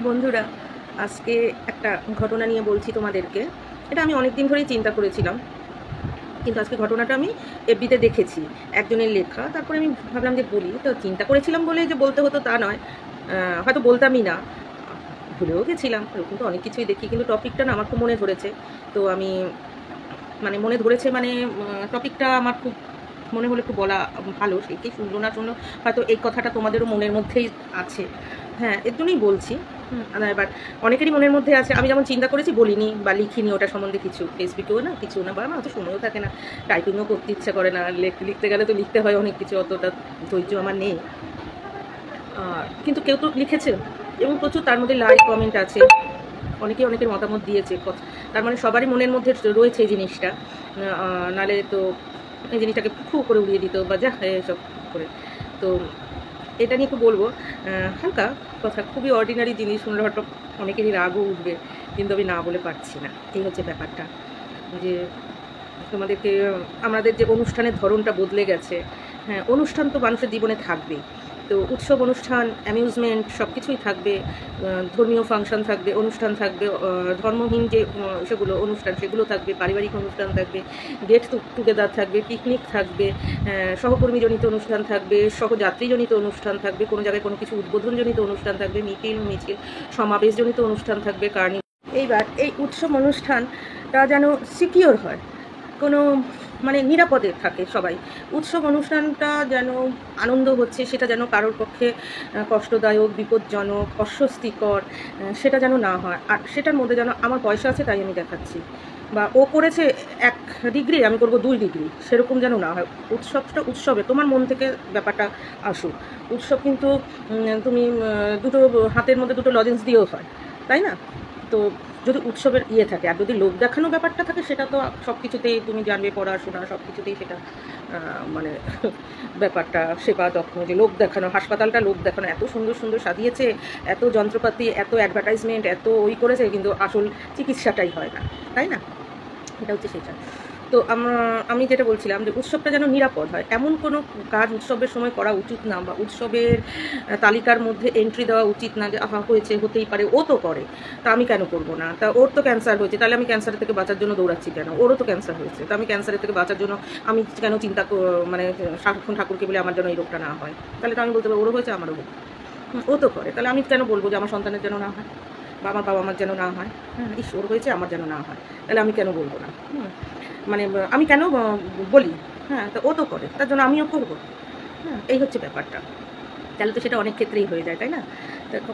বন্ধুরা, আজকে একটা ঘটনা নিয়ে বলছি তোমাদেরকে। এটা আমি অনেক দিন ধরেই চিন্তা করেছিলাম, কিন্তু আজকে ঘটনাটা আমি এফবিতে দেখেছি, একজনের লেখা। তারপরে আমি ভাবলাম যে বলি। তো চিন্তা করেছিলাম বলে যে বলতে হতো তা নয়, হয়তো বলতামই না, ভুলেও গেছিলাম। এরকম তো অনেক কিছুই দেখি, কিন্তু টপিকটা না আমার খুব মনে ধরেছে। তো আমি মনে ধরেছে টপিকটা আমার খুব মনে হলে একটু বলা ভালো। সে কি শুনলো না শুনলো, হয়তো এই কথাটা তোমাদেরও মনের মধ্যেই আছে। হ্যাঁ, এর জন্যই বলছি। এবার অনেকেরই মনের মধ্যে আছে। আমি যেমন চিন্তা করেছি বলিনি বা লিখিনি ওটা সম্বন্ধে কিছু, ফেসবুকেও না কিছু না, বা আমার অত সময়ও থাকে না, টাইপিংও করতে ইচ্ছা করে না। লিখতে গেলে তো লিখতে হয় অনেক কিছু, অতটা ধৈর্য আমার নেই। কিন্তু কেউ তো লিখেছে এবং প্রচুর তার মধ্যে লাইক কমেন্ট আছে, অনেকেই অনেকের মতামত দিয়েছে। তার মানে সবারই মনের মধ্যে রয়েছে এই জিনিসটা, নালে তো এই জিনিসটাকে ফু করে উড়িয়ে দিত বা যা এসব করে। তো এটা নিয়ে একটু বলবো, হালকা কথা, খুবই অর্ডিনারি জিনিস, শুনলে হয়তো অনেকেরই রাগও উঠবে, কিন্তু আমি না বলে পারছি না। এই হচ্ছে ব্যাপারটা, যে তোমাদেরকে আমাদের যে অনুষ্ঠানের ধরনটা বদলে গেছে। হ্যাঁ, অনুষ্ঠান তো মানুষের জীবনে থাকবেই। তো উৎসব, অনুষ্ঠান, অ্যামিউজমেন্ট সব কিছুই থাকবে। ধর্মীয় ফাংশন থাকবে, অনুষ্ঠান থাকবে, ধর্মহীন যে সেগুলো অনুষ্ঠান সেগুলো থাকবে, পারিবারিক অনুষ্ঠান থাকবে, গেট টুগেদার থাকবে, পিকনিক থাকবে, সহকর্মীজনিত অনুষ্ঠান থাকবে, সহযাত্রীজনিত অনুষ্ঠান থাকবে, কোনো জায়গায় কোনো কিছু উদ্বোধনজনিত অনুষ্ঠান থাকবে, মিছিল সমাবেশজনিত অনুষ্ঠান থাকবে, এইবার এই উৎসব অনুষ্ঠানটা যেন সিকিওর হয়, কোনো নিরাপদে থাকে সবাই। উৎসব অনুষ্ঠানটা যেন আনন্দ হচ্ছে, সেটা যেন কারোর পক্ষে কষ্টদায়ক, বিপজ্জনক, অস্বস্তিকর সেটা যেন না হয়। আর সেটার মধ্যে যেন আমার পয়সা আছে তাই আমি দেখাচ্ছি, বা ও করেছে 1 ডিগ্রি আমি করব 2 ডিগ্রি, সেরকম যেন না হয়। উৎসবটা উৎসবে তোমার মন থেকে ব্যাপারটা আসুক। উৎসব কিন্তু তুমি দুটো হাতের মধ্যে দুটো লজেন্স দিয়েও হয়, তাই না? তো যদি উৎসবের থাকে, আর যদি লোক দেখানো ব্যাপারটা থাকে, সেটা তো সব কিছুতেই তুমি জানবে, পড়াশোনা সব কিছুতেই সেটা মানে ব্যাপারটা সেবা যত্ন, যে লোক দেখানো, হাসপাতালটা লোক দেখানো, এত সুন্দর সুন্দর সাজিয়েছে, এত যন্ত্রপাতি, এত অ্যাডভার্টাইজমেন্ট, এত ওই করেছে, কিন্তু আসল চিকিৎসাটাই হয় না, তাই না? এটা হচ্ছে সেটা। তো আমি যেটা বলছিলাম, যে উৎসবটা যেন নিরাপদ হয়, এমন কোনো কাজ উৎসবের সময় করা উচিত না, বা উৎসবের তালিকার মধ্যে এন্ট্রি দেওয়া উচিত না, যে আহা হয়েছে, হতেই পারে, ও তো করে, তা আমি কেন করবো না? তা ওর তো ক্যান্সার হয়েছে, তাহলে আমি ক্যান্সারের থেকে বাঁচার জন্য দৌড়াচ্ছি কেন? ওরও তো ক্যান্সার হয়েছে, তা আমি ক্যান্সারের থেকে বাঁচার জন্য আমি কেন চিন্তা সারাক্ষণ ঠাকুরকে বলে আমার যেন এই রোগটা না হয়? তাহলে তো আমি বলতে পারি ওরও হয়েছে, আমারও হোক। ও তো করে, তাহলে আমি কেন বলবো যে আমার সন্তানের যেন না হয়, বা আমার বাবা মার যেন না হয়? হ্যাঁ, ওর হয়েছে, আমার যেন না হয়, তাহলে আমি কেন বলবো না? মানে আমি কেন বলি? হ্যাঁ, তো ও তো করে, তার জন্য আমিও করবো। হ্যাঁ, এই হচ্ছে ব্যাপারটা। তাহলে তো সেটা অনেক ক্ষেত্রেই হয়ে যায়, তাই না?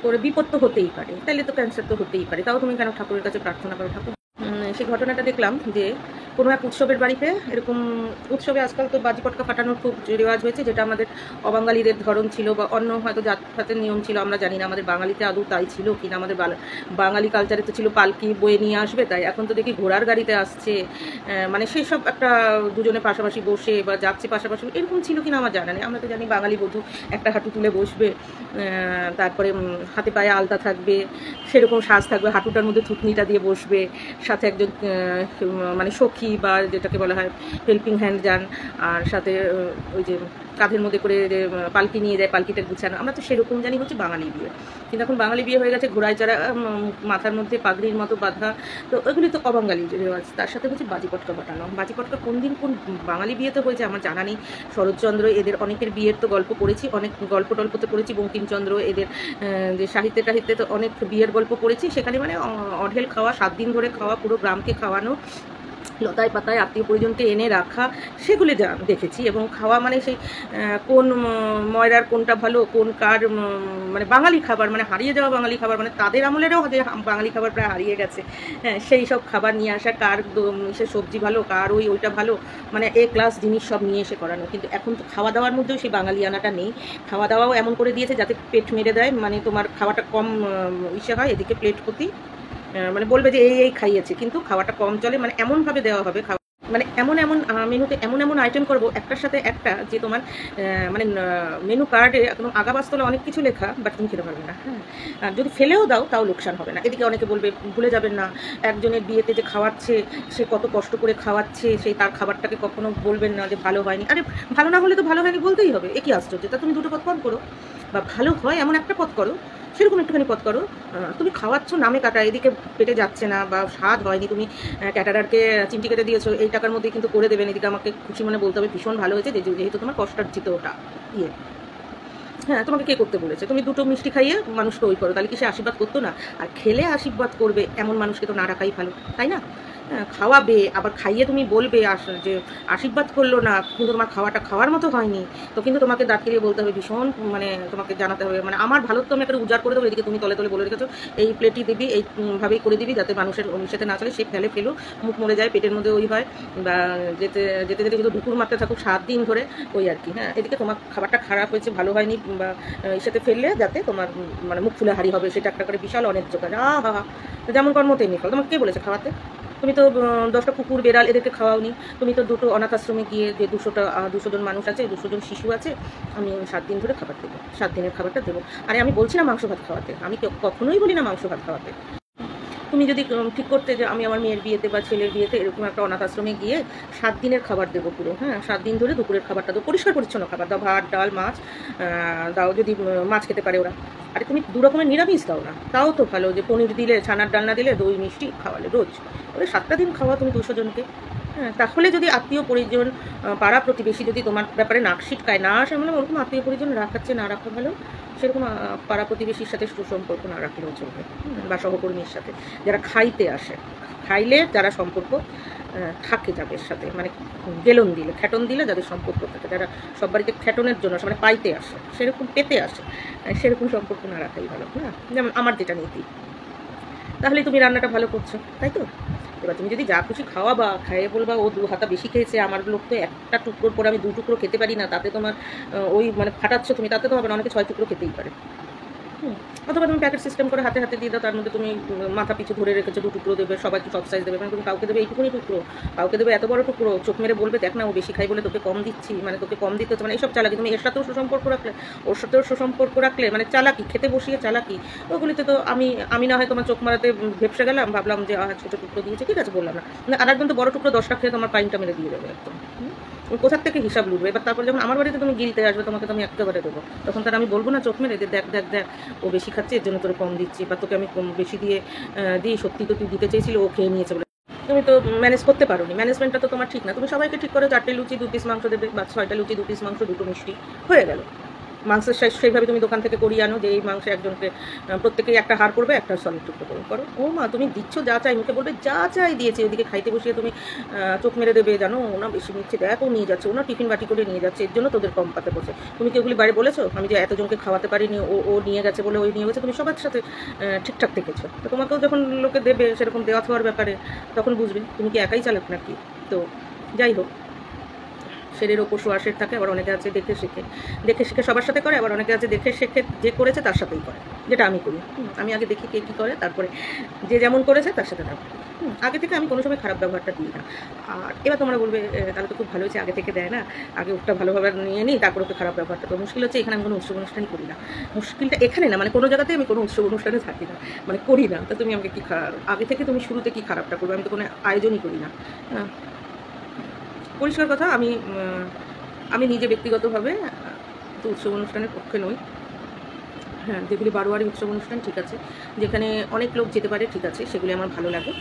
করে বিপদ তো হতেই পারে, তাহলে তো ক্যান্সার তো হতেই পারে, তাও তুমি কেন ঠাকুরের কাছে প্রার্থনা করো, ঠাকুর? সেই ঘটনাটা দেখলাম যে কোনো এক উৎসবের বাড়িতে এরকম, উৎসবে আজকাল তো বাজি পটকা ফাটানোর খুব রেওয়াজ হয়েছে, যেটা আমাদের অবাঙালিদের ধরন ছিল, বা অন্য হয়তো জাতপাতের নিয়ম ছিল, আমরা জানি না। আমাদের বাঙালিতে আদৌ তাই ছিল কি না? আমাদের বাঙালি কালচারে তো ছিল পালকি বয়ে নিয়ে আসবে, তাই এখন তো দেখি ঘোড়ার গাড়িতে আসছে। সেই সব একটা দুজনে পাশাপাশি বসে বা যাচ্ছে পাশাপাশি, এরকম ছিল কিনা আমার জানা নেই। আমরা তো জানি বাঙালি বধূ একটা হাঁটু তুলে বসবে, তারপরে হাতে পায়ে আলতা থাকবে, সেরকম সাজ থাকবে, হাঁটুটার মধ্যে থুতনিটা দিয়ে বসবে, সাথে একজন সখী, বা যেটাকে বলা হয় হেল্পিং হ্যান্ড যান, আর সাথে ওই যে কাঁধের মধ্যে করে যে পালকি নিয়ে যায়, পালকিটা গুছানো। আমরা তো সেরকম জানি হচ্ছে বাঙালি বিয়ে, কিন্তু এখন বাঙালি বিয়ে হয়ে গেছে ঘোড়ায় চড়া, মাথার মধ্যে পাগড়ির মতো বাঁধা। তো ওইগুলি তো অবাঙালি রেওয়াজ। তার সাথে হচ্ছে বাজি পটকা ফাটানো। বাজি পটকা কোন দিন কোন বাঙালি বিয়েতে হয়েছে আমার জানা নেই। শরৎচন্দ্র এদের অনেকের বিয়ের তো গল্প পড়েছি, অনেক গল্প টল্পতে পড়েছি, বঙ্কিমচন্দ্র এদের যে সাহিত্যে তো অনেক বিয়ের গল্প পড়েছি। সেখানে অঢেল খাওয়া, 7 দিন ধরে খাওয়া, পুরো গ্রামকে খাওয়ানো, লতায় পাতায় আত্মীয় পরিজনকে এনে রাখা, সেগুলি দেখেছি। এবং খাওয়া সেই কোন ময়রার কোনটা ভালো, কোন কার বাঙালি খাবার, হারিয়ে যাওয়া বাঙালি খাবার, তাদের আমলেরও যে বাঙালি খাবার প্রায় হারিয়ে গেছে। হ্যাঁ, সেই সব খাবার নিয়ে আসা, কার সে সবজি ভালো, কার ওইটা ভালো, ক্লাস জিনিস সব নিয়ে এসে করানো। কিন্তু এখন তো খাওয়া দাওয়ার মধ্যেও সেই বাঙালিয়ানাটা নেই। খাওয়া দাওয়াও এমন করে দিয়েছে যাতে পেট মেরে দেয়, তোমার খাওয়াটা কম হয়, এদিকে প্লেট প্রতি বলবে যে এই খাইয়েছে, কিন্তু খাওয়াটা কম চলে, এমনভাবে দেওয়া হবে খাওয়া, এমন এমন মেনুতে এমন এমন আইটেম করবো একটার সাথে একটা, যে তোমার মেনু কার্ডে একদম আগাবাস্তলে অনেক কিছু লেখা, বাট তুমি খেতে পারবে না। হ্যাঁ, আর যদি ফেলেও দাও তাও লোকসান হবে না। এদিকে অনেকে বলবে, ভুলে যাবেন না একজনের বিয়েতে যে খাওয়াচ্ছে, সে কত কষ্ট করে খাওয়াচ্ছে, সেই তার খাবারটাকে কখনো বলবেন না যে ভালো হয়নি। আরে ভালো না হলে তো ভালো হয়নি বলতেই হবে, এ কি আশ্চর্য? তা তুমি দুটো পথ কম করো। বা ভালো হয় এমন একটা পথ করো, সেরকম একটুখানি পথ করো। তুমি খাওয়াচ্ছ নামে কাটা, এদিকে পেটে যাচ্ছে না বা স্বাদ হয়নি, তুমি ক্যাটারারকে চিমটি কেটে দিয়েছো, এই টাকার মধ্যেই কিন্তু করে দেবেন, এদিকে আমাকে খুশি মনে বলতে হবে ভীষণ ভালো হয়েছে, যেহেতু তোমার কষ্টার্জিত ওটা ইয়ে। হ্যাঁ, তোমাকে কে করতে বলেছে? তুমি দুটো মিষ্টি খাইয়ে মানুষকে ওই করো, তাহলে কি সে আশীর্বাদ করতো না? আর খেলে আশীর্বাদ করবে এমন মানুষকে তো না রাখাই ভালো, তাই না? হ্যাঁ, খাওয়াবে আবার খাইয়ে তুমি বলবে যে আশীর্বাদ করলো না, কিন্তু তোমার খাওয়াটা খাওয়ার মতো হয়নি, তো কিন্তু তোমাকে দাঁত কেলিয়ে বলতে হবে, ভীষণ মানে তোমাকে জানাতে হবে, মানে আমার ভালো তো আমি একটা উজাড় করে দেবো, এদিকে তুমি তলে তলে বলে রেখেছো এই প্লেটই দিবি, এই ভাবেই করে দিবি যাতে মানুষের সাথে না চলে, সে ফেলে ফেলুক, মুখ মরে যায়, পেটের মধ্যে ওই হয়, বা যেতে যেতে যেতে কিন্তু ঢুকুর মারতে থাকুক 7 দিন ধরে, ওই আর কি। হ্যাঁ, এদিকে তোমার খাবারটা খারাপ হয়েছে, ভালো হয়নি, বা এর সাথে ফেললে যাতে তোমার মানে মুখ ফুলে হারি হবে, সেটা একটা করে বিশাল অনেক জোগাড়। হা যেমন কর্ম তেমনি ফল। তোমাকে কে বলেছে খাওয়াতে? তুমি তো 10টা কুকুর বেড়াল এদেরকে খাওয়াওনি, তুমি তো দুটো অনাথ আশ্রমে গিয়ে যে 200 জন মানুষ আছে, 200 জন শিশু আছে, আমি 7 দিন ধরে খাবার দেবো, 7 দিনের খাবারটা দেবো। আরে আমি বলছি না মাংস ভাত খাওয়াতে, আমি কখনোই বলি না মাংস ভাত খাওয়াতে। তুমি যদি ঠিক করতে যে আমি আমার মেয়ের বিয়েতে বা ছেলের বিয়েতে এরকম একটা অনাথ আশ্রমে গিয়ে 7 দিনের খাবার দেবো পুরো, হ্যাঁ 7 দিন ধরে দুপুরের খাবারটা দেবো, পরিষ্কার পরিচ্ছন্ন খাবার দাও, ভাত ডাল মাছ দাও, যদি মাছ খেতে পারে ওরা। আরে তুমি 2 রকমের নিরামিষ দাও না, তাও তো ভালো, যে পনির দিলে, ছানার ডালনা দিলে, দই মিষ্টি খাওয়ালে রোজ, ওই 7টা দিন খাওয়া তুমি 200 জনকে। হ্যাঁ, তাহলে যদি আত্মীয় পরিজন পাড়া প্রতিবেশী যদি তোমার ব্যাপারে নাক ছিটকায় না আসে, মানে ওরকম আত্মীয় পরিজন রাখাচ্ছে না রাখা ভালো, সেরকম পাড়া প্রতিবেশীর সাথে সুসম্পর্ক না রাখলেও চলবে, বা সহকর্মীর সাথে যারা খাইতে আসে, খাইলে যারা সম্পর্ক থাকে যাদের সাথে, মানে গেলন দিলে খ্যাটন দিলে যাদের সম্পর্ক থাকে, যারা সব বাড়িতে খ্যাটনের জন্য মানে পাইতে আসে, সেরকম পেতে আসে, সেরকম সম্পর্ক না রাখাই ভালো। না যেমন আমার যেটা নীতি, তাহলে তুমি রান্নাটা ভালো করছো, তাই তো? এবার তুমি যদি যা খুশি খাওয়া বা খাইয়ে বলবা ও 2 হাতা বেশি খেয়েছে, আমার লোক তো একটা টুকরোর পরে আমি 2 টুকরো খেতে পারি না, তাতে তোমার ওই মানে ফাটাচ্ছ তুমি, তাতে তো হবে না, অনেকে 6 টুকরো খেতেই পারে। অথবা তুমি প্যাকেট সিস্টেম করে হাতে হাতে দিয়ে দাও, তার মধ্যে তুমি মাথা পিছু ধরে রেখেছো 2 টুকরো দেবে, সবাইকে সব সাইজ দেবে, মানে তুমি কাউকে দেবে এইটুকুনি টুকরো, কাউকে দেবে এত বড় টুকরো, চোখ মেরে বলবে দেখ না ও বেশি খাই বলে তোকে কম দিচ্ছি, মানে তোকে কম দিতে হচ্ছে, মানে এইসব চালাকি। তুমি এর সাথেও সুসম্পর্ক রাখলে, ওর সাথেও সুসম্পর্ক রাখলে, মানে চালাকি, খেতে বসিয়ে চালাকি, ওগুলিতে তো আমি না হয় তোমার চোখ মারাতে ভেপসে গেলাম, ভাবলাম যে ছোটো টুকরো দিয়েছে, ঠিক আছে বললাম না, মানে আর একজন তো বড় টুকরো 10টা খেয়ে তোমার পাইনটা মেরে দিয়ে দেবে একদম। কোথার থেকে হিসাব লুটবে? এবার তারপর যখন আমার বাড়িতে তুমি গিলতে আসবে, তোমাকে তো আমি একেবারে দেবো, তখন তার আমি বলবো না চোখ মেরে যে দেখ দেখ দেখ ও বেশি খাচ্ছে এর জন্য তোরে কম দিচ্ছি, বা তোকে আমি কম বেশি দিয়ে দিই, সত্যি তো তুই দিতে চেয়েছিল ও খেয়ে নিয়েছে বলে। তুমি তো ম্যানেজ করতে পারো নি, ম্যানেজমেন্টটা তো তোমার ঠিক না। তুমি সবাইকে ঠিক করে 4টে লুচি 2 পিস মাংস দেবে, বা 6টা লুচি 2 পিস মাংস 2টো মিষ্টি, হয়ে গেল। মাংসের সাইজ সেইভাবে তুমি দোকান থেকে করিয়ে আনো, যে এই মাংসে একজনকে প্রত্যেকেই একটা হাড় করবে, একটা সলিড টুকরো করে করো। ও মা তুমি দিচ্ছ যা চাই, মুখে বলবে যা চাই দিয়েছে, ওদিকে খাইতে বসিয়ে তুমি চোখ মেরে দেবে, জানো ওনা বেশি নিচ্ছে, দেখ ও নিয়ে যাচ্ছে, ওনা টিফিন বাটি করে নিয়ে যাচ্ছে, এর জন্য তোদের কম পাতে বসে। তুমি কি ওগুলি বাইরে বলেছো আমি যে এতজনকে খাওয়াতে পারিনি, ও নিয়ে গেছে বলে ওই নিয়ে গেছে? তুমি সবার সাথে ঠিকঠাক থেকেছো, তো তোমাকেও যখন লোকে দেবে সেরকম দেওয়া থাওয়ার ব্যাপারে, তখন বুঝবে তুমি কি একাই চালাক নাকি। তো যাই হোক, শেরের ওপর শোয়া শের থাকে, আবার অনেকে আছে দেখে শিখে সবার সাথে করে, আবার অনেকে আছে দেখে শেখে যে করেছে তার সাথেই করে, যেটা আমি করি। আমি আগে দেখি কে কী করে, তারপরে যে যেমন করেছে তার সাথে থাকবে। আগে থেকে আমি কোনো সময় খারাপ ব্যবহারটা দিই না। আর এবার তোমরা বলবে তাহলে তো খুব ভালো হয়েছে, আগে থেকে দেয় না, আগে ওটা ভালোভাবে নিয়ে নিই, তারপর ওকে খারাপ ব্যবহারটা। তো মুশকিল হচ্ছে এখানে আমি কোনো উৎসব অনুষ্ঠানই করি না। মুশকিলটা এখানে না, মানে কোনো জায়গাতে আমি কোনো উৎসব অনুষ্ঠানে থাকি না, মানে করি না। তো তুমি আমাকে কি আগে থেকে তুমি শুরুতে কি খারাপটা করবে? আমি তো কোনো আয়োজনই করি না। পরিষ্কার কথা, আমি নিজে ব্যক্তিগতভাবে তো উৎসব অনুষ্ঠানের পক্ষে নই। হ্যাঁ, যেগুলি বারোয়ারি উৎসব অনুষ্ঠান ঠিক আছে, যেখানে অনেক লোক যেতে পারে ঠিক আছে, সেগুলি আমার ভালো লাগে,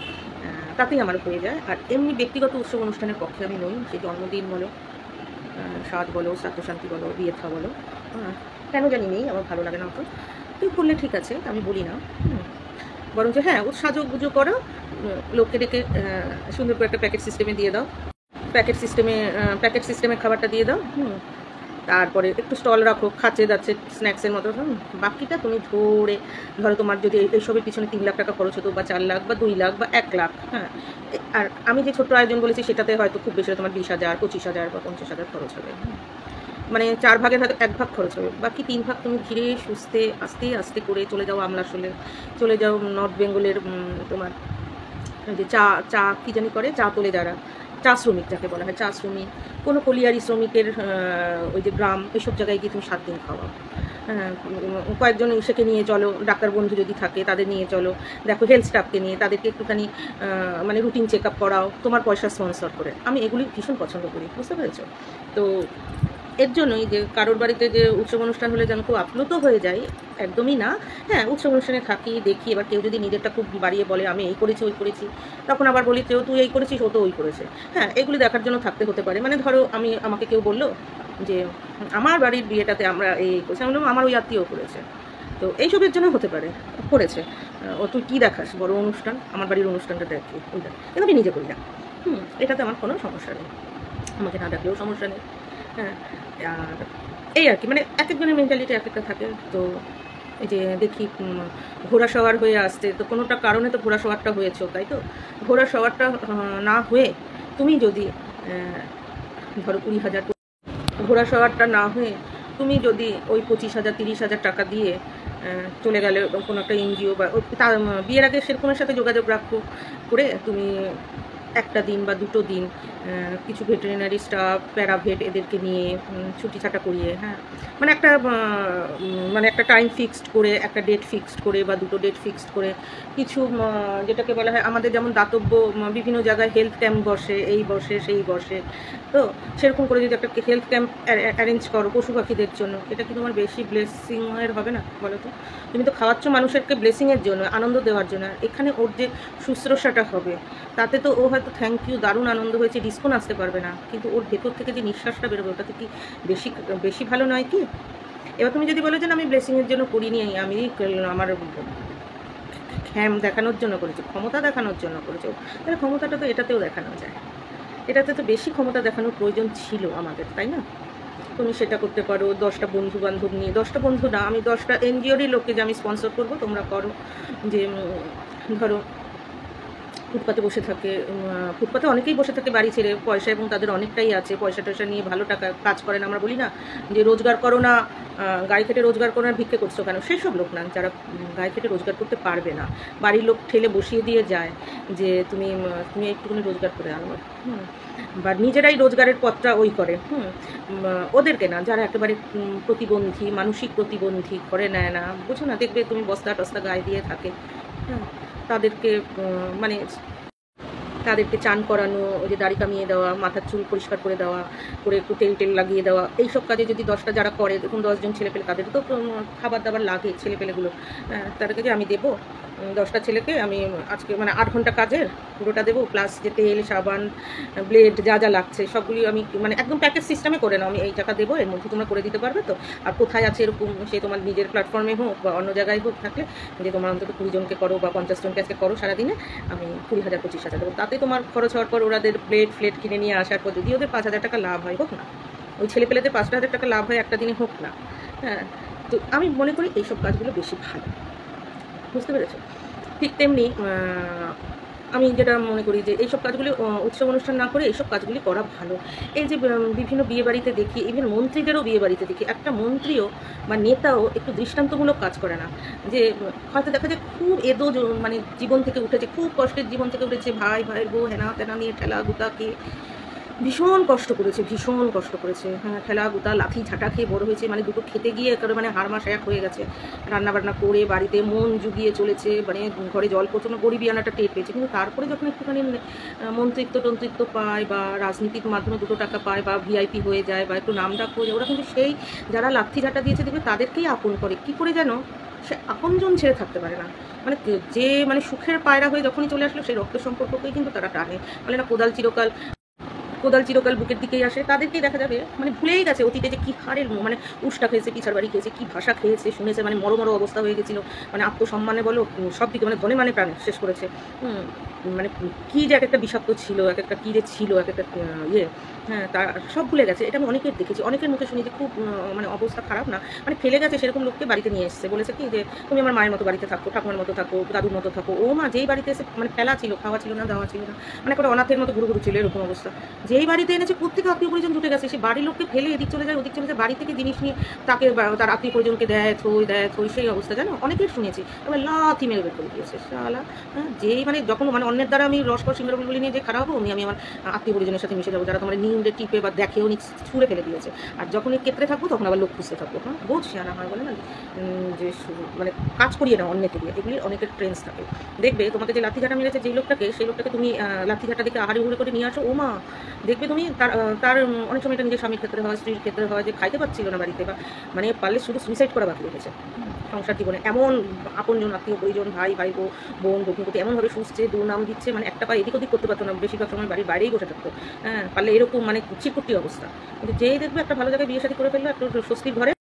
তাতেই আমার হয়ে যায়। আর এমনি ব্যক্তিগত উৎসব অনুষ্ঠানের পক্ষে আমি নই, সে জন্মদিন বলো, স্বাদ বলো, শ্রাদ্ধশান্তি বলো, বিয়ে থা বলো, কেন জানি নেই, আমার ভালো লাগে না অত। তুই করলে ঠিক আছে, আমি বলি না, বরঞ্চ হ্যাঁ সাজো গুজো করো, লোককে ডেকে সুন্দর করে একটা প্যাকেট সিস্টেমে দিয়ে দাও, প্যাকেট সিস্টেমে খাবারটা দিয়ে দাও। তারপরে একটু স্টল রাখো, খাচ্ছে যাচ্ছে স্ন্যাক্সের মতো। বাকিটা তুমি ধরো তোমার যদি এইসবের পিছনে 3 লাখ টাকা খরচ হতো, বা 4 লাখ, বা 2 লাখ, বা 1 লাখ, হ্যাঁ, আর আমি যে ছোট্ট আয়োজন বলেছি সেটাতে হয়তো খুব বেশি তোমার 20,000, 25,000 বা 50,000 খরচ হবে, মানে 4 ভাগের হয়তো 1 ভাগ খরচ হবে, বাকি 3 ভাগ তুমি ধীরে সুস্থে আস্তে আস্তে করে চলে যাও আমলাশোলে, চলে যাও নর্থ বেঙ্গলের তোমার যে চা কী জানি করে, চা তোলে যারা, চা শ্রমিক যাকে বলা হয়, চা শ্রমিক, কোনো কলিয়ারি শ্রমিকের ওই যে গ্রাম, এইসব জায়গায় গিয়ে তুমি 7 দিন খাওয়াও। কয়েকজন সেকে নিয়ে চলো, ডাক্তার বন্ধু যদি থাকে তাদের নিয়ে চলো, দেখো হেলথ স্টাফকে নিয়ে তাদেরকে একটুখানি মানে রুটিন চেক আপ করাও, তোমার পয়সা স্পন্সর করে। আমি এগুলি ভীষণ পছন্দ করি, বুঝতে পেরেছো? তো এর জন্যই যে কারোর বাড়িতে যে উৎসব অনুষ্ঠান হলে যেন খুব আপ্লুত হয়ে যায়, একদমই না। হ্যাঁ, উৎসব অনুষ্ঠানে থাকি, দেখি, এবার কেউ যদি নিজেরটা খুব বাড়িয়ে বলে আমি এই করেছি ওই করেছি, তখন আবার বলি কেউ তুই এই করেছিস ও তো ওই করেছে। হ্যাঁ, এগুলি দেখার জন্য থাকতে হতে পারে। মানে ধরো আমাকে কেউ বললো যে আমার বাড়ির বিয়েটাতে আমরা এই করছি, আমি বললাম আমার ওই আত্মীয় করেছে, তো এইসবের জন্য হতে পারে করেছে। ও তুই কী দেখাস বড় অনুষ্ঠান, আমার বাড়ির অনুষ্ঠানটা দেখি ওইটা, কিন্তু আমি নিজে করি না। এটাতে আমার কোনো সমস্যা নেই, আমাকে না ডাকলেও সমস্যা নেই। হ্যাঁ, আর এই আর কি, মানে এক একজনের মেন্টালিটি এক একটা থাকে। তো এই যে দেখি ঘোড়া সওয়ার হয়ে আসছে, তো কোনোটা কারণে তো ঘোড়া সওয়ারটা হয়েছে, তাই তো ঘোড়া সওয়ারটা না হয়ে তুমি যদি ধরো 20,000, ঘোড়া সওয়ারটা না হয়ে তুমি যদি ওই 25,000 30,000 টাকা দিয়ে চলে গেলে কোনো একটা এনজিও বা তার বিয়ের আগে সেরকমের সাথে যোগাযোগ রাখো করে তুমি একটা দিন বা দুটো দিন কিছু ভেটেরিনারি স্টাফ, প্যারাভেট এদেরকে নিয়ে ছুটি ছাটা করিয়ে, হ্যাঁ, মানে একটা টাইম ফিক্সড করে, একটা ডেট ফিক্সড করে বা দুটো ডেট ফিক্সড করে কিছু যেটাকে বলা হয় আমাদের যেমন দাতব্য বিভিন্ন জায়গায় হেলথ ক্যাম্প বসে, এই বসে সেই বসে, তো সেরকম করে যদি একটা হেলথ ক্যাম্প অ্যারেঞ্জ করো পশু পাখিদের জন্য, এটা কি তোমার বেশি ব্লেসিংয়ের হবে না বলো তো? তুমি তো খাওয়াচ্ছ মানুষেরকে ব্লেসিংয়ের জন্য, আনন্দ দেওয়ার জন্য। এখানে ওর যে শুশ্রূষাটা হবে তাতে তো ও হয়তো থ্যাংক ইউ দারুণ আনন্দ হয়েছে ডিসকাউন্ট আসতে পারবে না, কিন্তু ওর ভেতর থেকে যে নিঃশ্বাসটা বেরোবে ওটাতে কি বেশি ভালো নয় কি? এবার তুমি যদি বলো যে আমি ব্লেসিংয়ের জন্য করিনি, আমি আমার খ্যাম দেখানোর জন্য করেছি, ক্ষমতা দেখানোর জন্য করেছি, তাহলে ক্ষমতাটা তো এটাতেও দেখানো যায়। এটাতে তো বেশি ক্ষমতা দেখানোর প্রয়োজন ছিল আমাদের, তাই না? তুমি সেটা করতে পারো 10টা বন্ধু বান্ধব নিয়ে, 10টা বন্ধু না, আমি 10টা এনজিওরই লোককে যে আমি স্পন্সর করবো, তোমরা করো। যে ধরো ফুটপাতে বসে থাকে, ফুটপাতে অনেকেই বসে থাকে বাড়ি ছেড়ে, পয়সা এবং তাদের অনেকটাই আছে, পয়সা টয়সা নিয়ে ভালো টাকা কাজ করে না, আমরা বলি না যে রোজগার করো না, গায়ে খেটে রোজগার করো না, ভিক্ষে করছো কেন, সেসব লোক না, যারা গায়ে খেটে রোজগার করতে পারবে না, বাড়ির লোক ঠেলে বসিয়ে দিয়ে যায় যে তুমি একটুখানি রোজগার করে আনো, বা নিজেরাই রোজগারের পথটা ওই করে, ওদেরকে না, যারা একেবারে প্রতিবন্ধী, মানসিক প্রতিবন্ধী, করে নেয় না, বুঝো না, দেখবে তুমি বস্তা টস্তা গায়ে দিয়ে থাকে, হ্যাঁ, তাদেরকে মানে তাদেরকে চান করানো, ওই যে দাড়ি কামিয়ে দেওয়া, মাথার চুল পরিষ্কার করে দেওয়া, করে একটু তেল লাগিয়ে দেওয়া, এইসব কাজে যদি 10টা যারা করে, দেখুন 10 জন ছেলেপেলে, তাদের তো খাবার দাবার লাগে ছেলেপেলেগুলো, তাদেরকে যে আমি দেবো 10টা ছেলেকে আমি আজকে মানে 8 ঘন্টা কাজের পুরোটা দেবো, প্লাস যে তেল সাবান ব্লেড যা যা লাগছে সবগুলি আমি মানে একদম প্যাকেজ সিস্টেমে করে নাও, আমি এই টাকা দেবো, এর মধ্যে তোমরা করে দিতে পারবে তো? আর কোথায় আছে এরকম, সে তোমার নিজের প্ল্যাটফর্মে হোক বা অন্য জায়গায় হোক থাকলে, যে তোমার অন্তত 20 জনকে করো বা 50 জনকে আজকে করো সারাদিনে, আমি 20,000 25,000 দেবো, তাতে তোমার খরচ হওয়ার পর ওদের প্লেট কিনে নিয়ে আসার পর যদি ওদের 5,000 টাকা লাভ হয়, হোক না, ওই ছেলেপেলেদের 5,000 টাকা লাভ হয় একটা দিনে, হোক না, হ্যাঁ, তো আমি মনে করি এইসব কাজগুলো বেশি ভালো, বুঝতে পেরেছো? ঠিক তেমনি আমি যেটা মনে করি যে এইসব কাজগুলি উৎসব অনুষ্ঠান না করে এইসব কাজগুলি করা ভালো। এই যে বিভিন্ন বিয়েবাড়িতে দেখি, ইভেন মন্ত্রীদেরও বিয়েবাড়িতে দেখি, একটা মন্ত্রীও বা নেতাও একটু দৃষ্টান্তমূলক কাজ করে না, যে হয়তো দেখা যায় খুব মানে জীবন থেকে উঠেছে, খুব কষ্টের জীবন থেকে উঠেছে, ভাইয়ের বউ হেনা তেনা নিয়ে ঠেলা গুতাকে ভীষণ কষ্ট করেছে, হ্যাঁ, ঠেলা গুতা লাথি ঝাঁটা খেয়ে বড় হয়েছে, মানে দুটো খেতে গিয়ে একেবারে মানে হাড়মাস এক হয়ে গেছে, রান্নাবান্না করে বাড়িতে মন জুগিয়ে চলেছে, মানে ঘরে জল পচনো গরিবিয়ানাটা টের পেয়েছে, কিন্তু তারপরে যখন একটুখানি টন্ত্রিত্ব পায় বা রাজনীতির মাধ্যমে 2 টাকা পায় বা ভিআইপি হয়ে যায় বা একটু নামডাক হয়ে যায়, ওরা কিন্তু সেই যারা লাথি ঝাঁটা দিয়েছে দেখবে তাদেরকেই আপন করে, কী করে যেন সে আপনজন ছেড়ে থাকতে পারে না, মানে সুখের পায়রা হয়ে যখনই চলে আসলো সেই রক্ত সম্পর্ককেই কিন্তু তারা টানে, বলে না কোদাল চিরকাল বুকের দিকেই আসে, তাদেরকেই দেখা যাবে মানে ভুলেই গেছে অতীতে যে কী হারের মানে উষ্টা খেয়েছে, পিছার বাড়ি খেয়েছে, কী ভাষা খেয়েছে শুনেছে, মানে মরো অবস্থা হয়ে গেছিলো, মানে আত্মসম্মানে বলো সব দিকে মানে ধনে মানে প্রাণে শেষ করেছে, মানে কী যে এক একটা বিষাক্ত ছিল, এক একটা কী যে ছিল, এক একটা হ্যাঁ, তা সব ভুলে গেছে। এটা আমি অনেকের দেখেছি, অনেকের মুখে শুনি যে খুব মানে অবস্থা খারাপ না, মানে ফেলে গেছে সেরকম লোককে বাড়িতে নিয়ে এসছে, বলেছে কি যে তুমি আমার মায়ের মতো বাড়িতে থাকো, ঠাকুমার মতো থাকো, দাদুর মতো থাকো, ও মা যেই বাড়িতে এসে মানে ফেলা ছিল, খাওয়া ছিল না, দেওয়া ছিল না, মানে করে অনাথের মতো ঘুরু ছিল, এরকম অবস্থা। যেই বাড়িতে এনেছে প্রত্যেকে আত্মীয় পরিজন জুটে গেছে, সেই বাড়ির লোককে ফেলে এদিক চলে যায় ওদিক চলে যায়, বাড়ি থেকে জিনিস নিয়ে তাকে তার আত্মীয় পরিজনকে দেয় থই সেই অবস্থা, জানো অনেকের শুনেছি, এবার লাথি মেরে বের করে দিয়েছে শালা, হ্যাঁ, যেই মানে যখন মানে অন্যের দ্বারা আমি রসকর সিঙ্গার বলি নিয়ে যে খারাপ হবো, আমি আমার আত্মীয় পরিজনের সাথে মিশে যাবো, যারা তোমার নিউডে টিপে বা দেখেও নি ছুঁড়ে ফেলে দিয়েছে, আর যখন এই ক্ষেত্রে থাকবো তখন আবার লোক খুঁজতে থাকবো, হ্যাঁ, বহুত শেয়ানা হয় বলে না, যে মানে কাজ করিয়ে না অন্যকে দিয়ে, এগুলির অনেকের ট্রেন্স থাকে। দেখবে তোমাকে যে লাঠিঝাটা মেরেছে যেই লোকটাকে, সেই লোকটাকে তুমি লাঠিঝাটা দিকে আহারি উড়ে করে নিয়ে আসো, ও মা দেখবে তুমি তার তার অনেক সময় এটা নিজের স্বামীর ক্ষেত্রে হয়, স্ত্রীর ক্ষেত্রে হয়, যে খাইতে পারছিল না বাড়িতে, বা মানে পারলে শুধু সুইসাইড করা বাকি রেখেছে সংসার জীবনে। এমন আপনজন, আত্মীয় পরিজন, ভাই ভাই বোন ভগ্নিপতি এমনভাবে শুষছে, দুর্নাম দিচ্ছে, মানে একটা পা এদিক ওদিক করতে পারতো না, বেশিরভাগ সময় বাড়ির বাইরেই বসে থাকতো। হ্যাঁ, পারলে এরকম মানে চিরকুটি অবস্থা। কিন্তু যেই দেখবে একটা ভালো জায়গায় বিয়ে শাদী করে ফেললো, একটু স্বস্তির ঘরে,